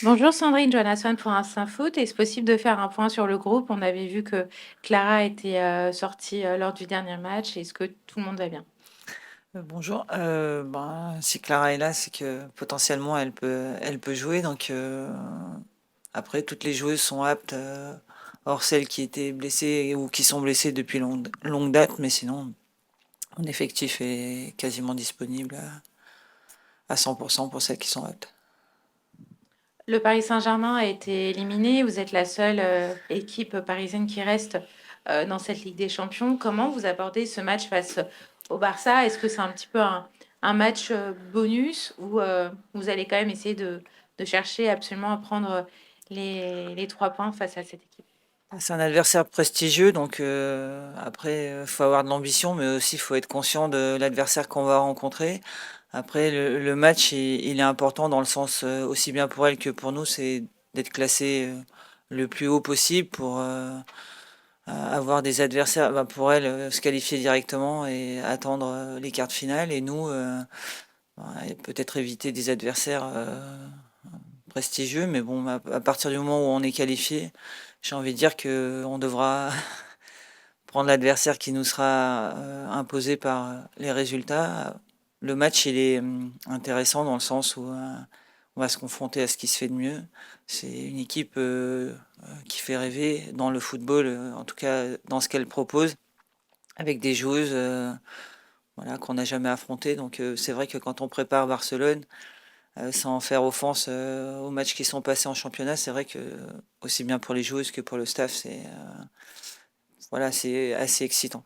Bonjour Sandrine, Johanna Swan pour Instinct Foot. Est-ce possible de faire un point sur le groupe? On avait vu que Clara était sortie lors du dernier match. Est-ce que tout le monde va bien? Bonjour. Si Clara est là, c'est que potentiellement elle peut jouer. Donc après, toutes les joueuses sont aptes, hors celles qui étaient blessées ou qui sont blessées depuis longue date. Mais sinon, mon effectif est quasiment disponible à 100% pour celles qui sont aptes. Le Paris Saint-Germain a été éliminé. Vous êtes la seule équipe parisienne qui reste dans cette Ligue des Champions. Comment vous abordez ce match face au Barça? Est-ce que c'est un petit peu un match bonus ou vous allez quand même essayer de chercher absolument à prendre les 3 points face à cette équipe? C'est un adversaire prestigieux, donc après, faut avoir de l'ambition, mais aussi faut être conscient de l'adversaire qu'on va rencontrer. Après, le match, il est important dans le sens, aussi bien pour elle que pour nous, c'est d'être classé le plus haut possible pour avoir des adversaires, bah, pour elle, se qualifier directement et attendre les quarts de finale, et nous, et peut-être éviter des adversaires prestigieux, mais bon, à partir du moment où on est qualifié, j'ai envie de dire que on devra prendre l'adversaire qui nous sera imposé par les résultats. Le match, il est intéressant dans le sens où on va se confronter à ce qui se fait de mieux. C'est une équipe qui fait rêver dans le football, en tout cas dans ce qu'elle propose, avec des joueuses voilà, qu'on n'a jamais affrontées. Donc c'est vrai que quand on prépare Barcelone, sans faire offense aux matchs qui sont passés en championnat, c'est vrai que aussi bien pour les joueuses que pour le staff, c'est voilà, c'est assez excitant.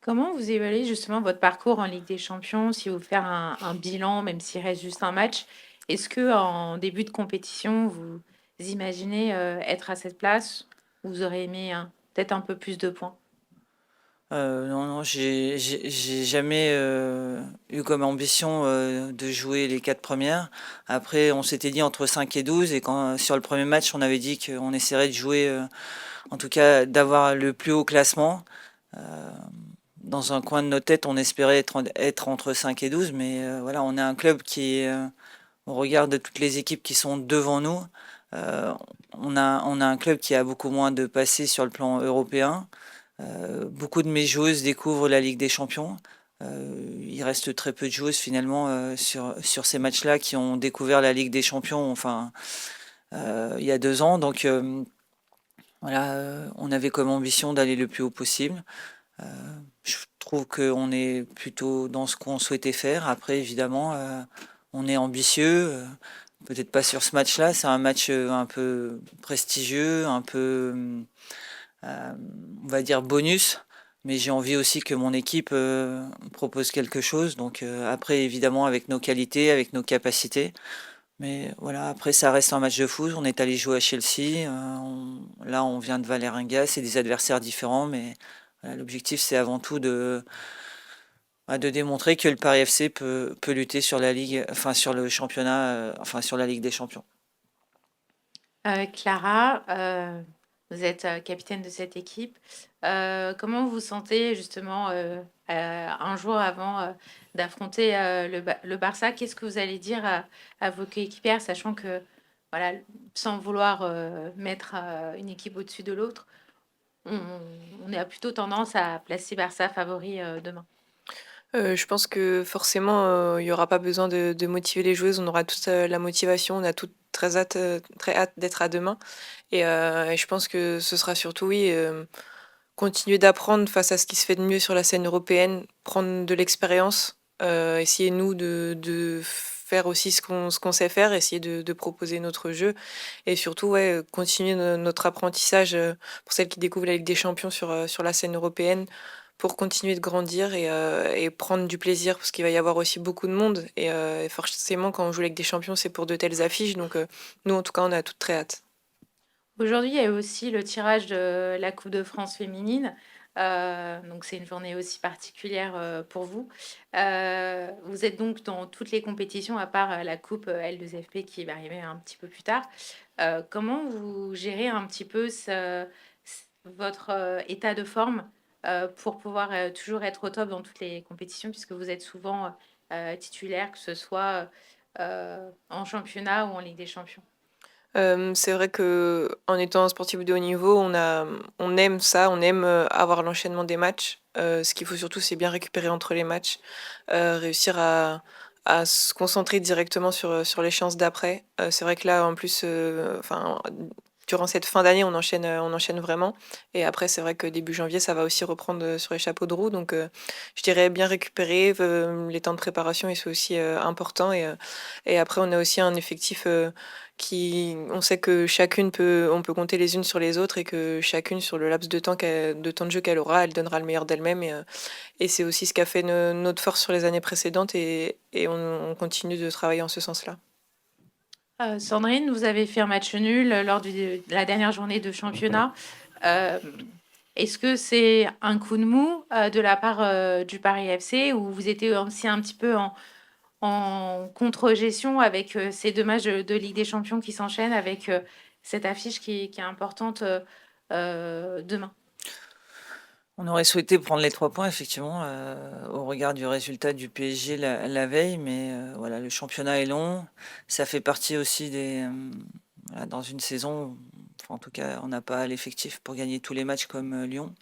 Comment vous évaluez justement votre parcours en Ligue des Champions? Si vous faire un bilan, même s'il reste juste un match, est-ce que en début de compétition, vous imaginez être à cette place? Vous aurez aimé peut-être un peu plus de points? Non, non, j'ai jamais eu comme ambition de jouer les 4 premières. Après, on s'était dit entre 5 et 12, et quand sur le premier match, on avait dit qu'on essaierait de jouer, en tout cas d'avoir le plus haut classement. Euh, Dans un coin de notre tête, on espérait être entre 5 et 12, mais voilà, on est un club qui est, on regarde toutes les équipes qui sont devant nous. Euh, on a un club qui a beaucoup moins de passé sur le plan européen. Beaucoup de mes joueuses découvrent la Ligue des Champions. Il reste très peu de joueuses finalement sur ces matchs-là qui ont découvert la Ligue des Champions, enfin, il y a 2 ans. Donc voilà, on avait comme ambition d'aller le plus haut possible. Euh, je trouve qu'on est plutôt dans ce qu'on souhaitait faire. Après, évidemment, on est ambitieux. Peut-être pas sur ce match-là. C'est un match un peu prestigieux, un peu, euh, on va dire, bonus. Mais j'ai envie aussi que mon équipe propose quelque chose. Donc après, évidemment, avec nos qualités, avec nos capacités. Mais voilà, après, ça reste un match de foot. On est allé jouer à Chelsea. Là, on vient de Valerenga. C'est des adversaires différents. Mais voilà, l'objectif, c'est avant tout de démontrer que le Paris FC peut lutter sur la Ligue, enfin sur le championnat, enfin sur la Ligue des Champions. Clara, vous êtes capitaine de cette équipe. Comment vous vous sentez justement un jour avant d'affronter le Barça? Qu'est-ce que vous allez dire à vos coéquipières, sachant que, voilà, sans vouloir mettre une équipe au-dessus de l'autre, on, on a plutôt tendance à placer Barça favori demain. Je pense que forcément, il y aura pas besoin de motiver les joueuses. On aura toute, la motivation. On a toutes très hâte d'être à demain et je pense que ce sera surtout, oui, continuer d'apprendre face à ce qui se fait de mieux sur la scène européenne, prendre de l'expérience, essayer nous de faire aussi ce qu'on sait faire, essayer de proposer notre jeu et surtout, ouais, continuer notre apprentissage, pour celles qui découvrent la Ligue des Champions sur la scène européenne, pour continuer de grandir et prendre du plaisir parce qu'il va y avoir aussi beaucoup de monde et forcément quand on joue la Ligue des Champions, c'est pour de telles affiches donc nous en tout cas, on a toutes très hâte. Aujourd'hui, il y a aussi le tirage de la Coupe de France féminine. Donc c'est une journée aussi particulière pour vous. Vous êtes donc dans toutes les compétitions à part la Coupe L2FP qui va arriver un petit peu plus tard. Comment vous gérez un petit peu votre état de forme pour pouvoir toujours être au top dans toutes les compétitions, puisque vous êtes souvent titulaire, que ce soit en championnat ou en Ligue des Champions? C'est vrai qu'en étant sportif de haut niveau, on aime ça, on aime, avoir l'enchaînement des matchs. Ce qu'il faut surtout, c'est bien récupérer entre les matchs, réussir à se concentrer directement sur l'échéance d'après. C'est vrai que là, en plus, enfin, durant cette fin d'année, on enchaîne vraiment et après c'est vrai que début janvier, ça va aussi reprendre, sur les chapeaux de roue donc je dirais bien récupérer, les temps de préparation, ils sont aussi, importants et après on a aussi un effectif, qui on sait que on peut compter les unes sur les autres et que chacune sur le laps de temps de jeu qu'elle aura, elle donnera le meilleur d'elle-même et c'est aussi ce qu'a fait notre force sur les années précédentes et on continue de travailler en ce sens-là. Sandrine, vous avez fait un match nul lors de la dernière journée de championnat. Euh, Est-ce que c'est un coup de mou de la part du Paris FC ou vous étiez aussi un petit peu en contre-gestion avec ces deux matchs de Ligue des Champions qui s'enchaînent avec cette affiche qui est importante demain? On aurait souhaité prendre les 3 points effectivement, au regard du résultat du PSG la veille, mais voilà, le championnat est long. Ça fait partie aussi voilà, dans une saison, enfin, en tout cas, on n'a pas l'effectif pour gagner tous les matchs comme, Lyon.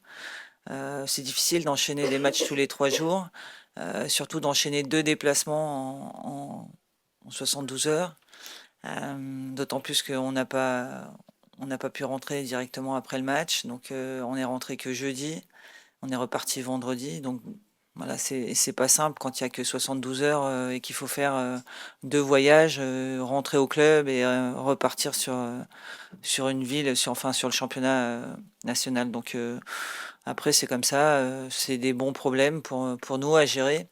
C'est difficile d'enchaîner des matchs tous les 3 jours, surtout d'enchaîner 2 déplacements en 72 heures. D'autant plus qu'on n'a pas pu rentrer directement après le match, donc on est rentré que jeudi. On est reparti vendredi, donc voilà, c'est pas simple quand il y a que 72 heures et qu'il faut faire 2 voyages, rentrer au club et repartir sur une ville, enfin sur le championnat national. Donc après c'est comme ça, c'est des bons problèmes pour nous à gérer.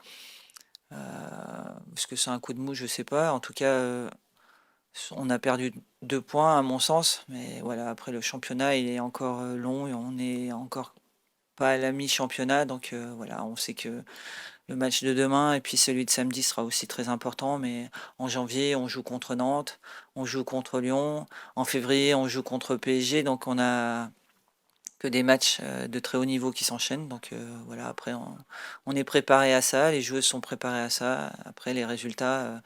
Est-ce que c'est un coup de mou, je sais pas. En tout cas, on a perdu 2 points à mon sens, mais voilà, après le championnat il est encore long et on est encore pas à la mi-championnat, donc voilà, on sait que le match de demain et puis celui de samedi sera aussi très important, mais en janvier, on joue contre Nantes, on joue contre Lyon, en février, on joue contre PSG, donc on a que des matchs de très haut niveau qui s'enchaînent, donc voilà, après on est préparé à ça, les joueurs sont préparés à ça, après les résultats,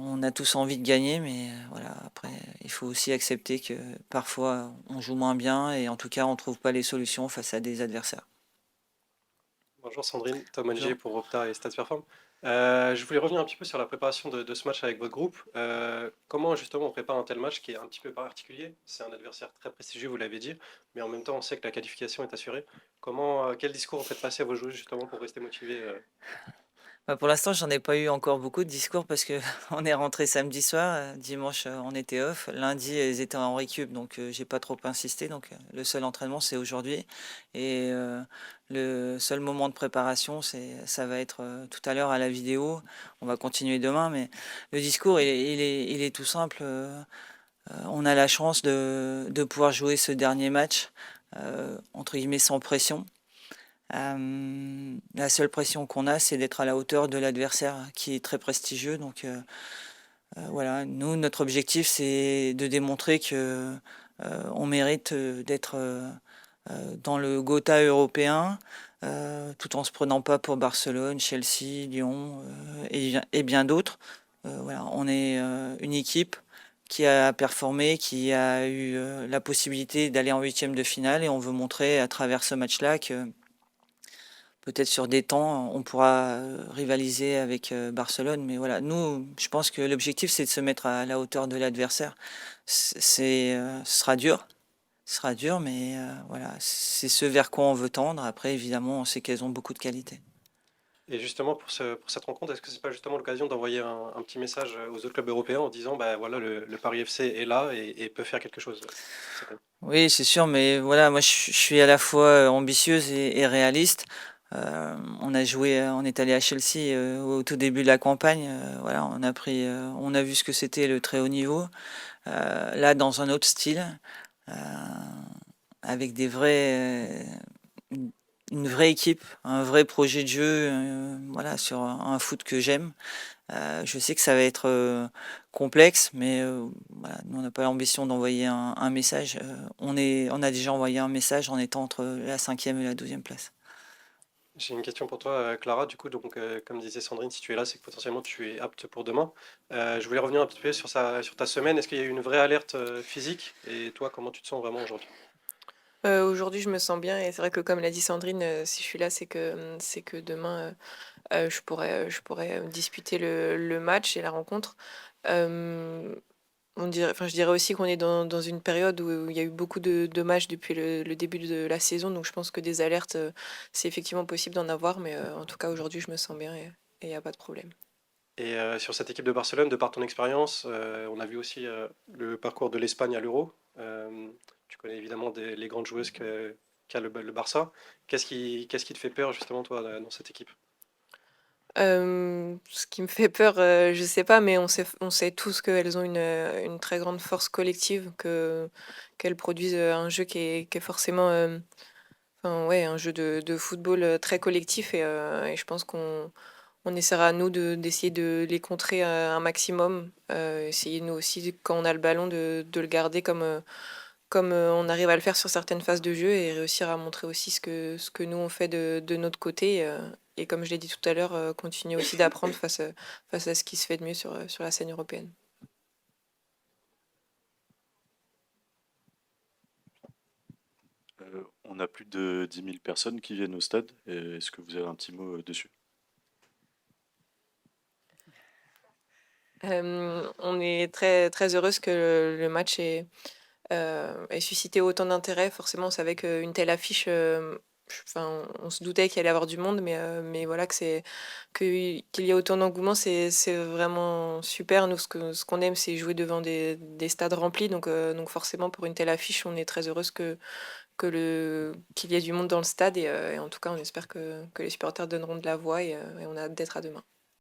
on a tous envie de gagner, mais voilà, après il faut aussi accepter que parfois on joue moins bien et en tout cas on trouve pas les solutions face à des adversaires. Bonjour Sandrine, Tom Bonjour. Ng pour Opta et StatsPerform. Je voulais revenir un petit peu sur la préparation de ce match avec votre groupe. Comment justement on prépare un tel match qui est un petit peu particulier? C'est un adversaire très prestigieux, vous l'avez dit, mais en même temps on sait que la qualification est assurée. Quel discours vous faites passer à vos joueurs justement pour rester motivés? Bah, pour l'instant, j'en ai pas eu encore beaucoup de discours parce que on est rentré samedi soir, dimanche on était off, lundi ils étaient en récup donc j'ai pas trop insisté donc le seul entraînement c'est aujourd'hui et le seul moment de préparation ça va être tout à l'heure à la vidéo. On va continuer demain mais le discours il est tout simple. On a la chance de pouvoir jouer ce dernier match entre guillemets sans pression. La seule pression qu'on a, c'est d'être à la hauteur de l'adversaire qui est très prestigieux. Donc voilà, nous, notre objectif, c'est de démontrer que on mérite d'être dans le Gotha européen, tout en se prenant pas pour Barcelone, Chelsea, Lyon et bien d'autres. Voilà, on est une équipe qui a performé, qui a eu la possibilité d'aller en huitième de finale et on veut montrer à travers ce match-là que peut-être sur des temps, on pourra rivaliser avec Barcelone. Mais voilà, nous, je pense que l'objectif, c'est de se mettre à la hauteur de l'adversaire. Ce sera dur, mais voilà, c'est ce vers quoi on veut tendre. Après, évidemment, on sait qu'elles ont beaucoup de qualités. Et justement pour cette rencontre, est-ce que c'est pas justement l'occasion d'envoyer un petit message aux autres clubs européens en disant bah voilà le Paris FC est là et peut faire quelque chose cette année? Oui, c'est sûr, mais voilà, moi, je suis à la fois ambitieuse et réaliste. On est allé à Chelsea au tout début de la campagne. Voilà, on a vu ce que c'était le très haut niveau. Là, dans un autre style, euh, avec une vraie équipe, un vrai projet de jeu, voilà, sur un foot que j'aime. Je sais que ça va être complexe, mais voilà, nous on n'a pas l'ambition d'envoyer un message. On a déjà envoyé un message en étant entre la 5e et la 12e place. J'ai une question pour toi, Clara. Du coup, donc, comme disait Sandrine, si tu es là, c'est que potentiellement tu es apte pour demain. Je voulais revenir un petit peu sur ta semaine. Est-ce qu'il y a eu une vraie alerte physique? Et toi, comment tu te sens vraiment aujourd'hui? Aujourd'hui, je me sens bien et c'est vrai que comme l'a dit Sandrine, si je suis là, c'est que demain, je pourrais disputer le match et la rencontre. Hem, je dirais aussi qu'on est dans une période où il y a eu beaucoup de matchs depuis le début de la saison, donc je pense que des alertes, c'est effectivement possible d'en avoir, mais en tout cas, aujourd'hui, je me sens bien et il y a pas de problème. Et sur cette équipe de Barcelone, de par ton expérience, on a vu aussi le parcours de l'Espagne à l'Euro. Tu connais évidemment les grandes joueuses qu'a le Barça. Qu'est-ce qui te fait peur justement toi dans cette équipe? Ce qui me fait peur, je sais pas, mais on sait tous qu'elles ont une très grande force collective, qu'elles produisent, un jeu qui est forcément, enfin, ouais, un jeu de football, très collectif et je pense qu'on essaiera nous d'essayer de les contrer, un maximum, essayer nous aussi quand on a le ballon de le garder comme on arrive à le faire sur certaines phases de jeu et réussir à montrer aussi ce que nous on fait de notre côté, et comme je l'ai dit tout à l'heure, continuer aussi d'apprendre face à ce qui se fait de mieux sur la scène européenne. On a plus de 10 000 personnes qui viennent au stade. Est-ce que vous avez un petit mot dessus? On est très, très heureuse que le match ait suscité autant d'intérêt. Forcément, on savait qu'une telle affiche, enfin, on se doutait qu'il allait y avoir du monde, mais voilà, qu'il y ait autant d'engouement, c'est vraiment super. Nous, ce qu'on aime, c'est jouer devant des stades remplis. Donc forcément, pour une telle affiche, on est très heureuse qu'il y ait du monde dans le stade. Et en tout cas, on espère que les supporters donneront de la voix et on a hâte d'être à demain.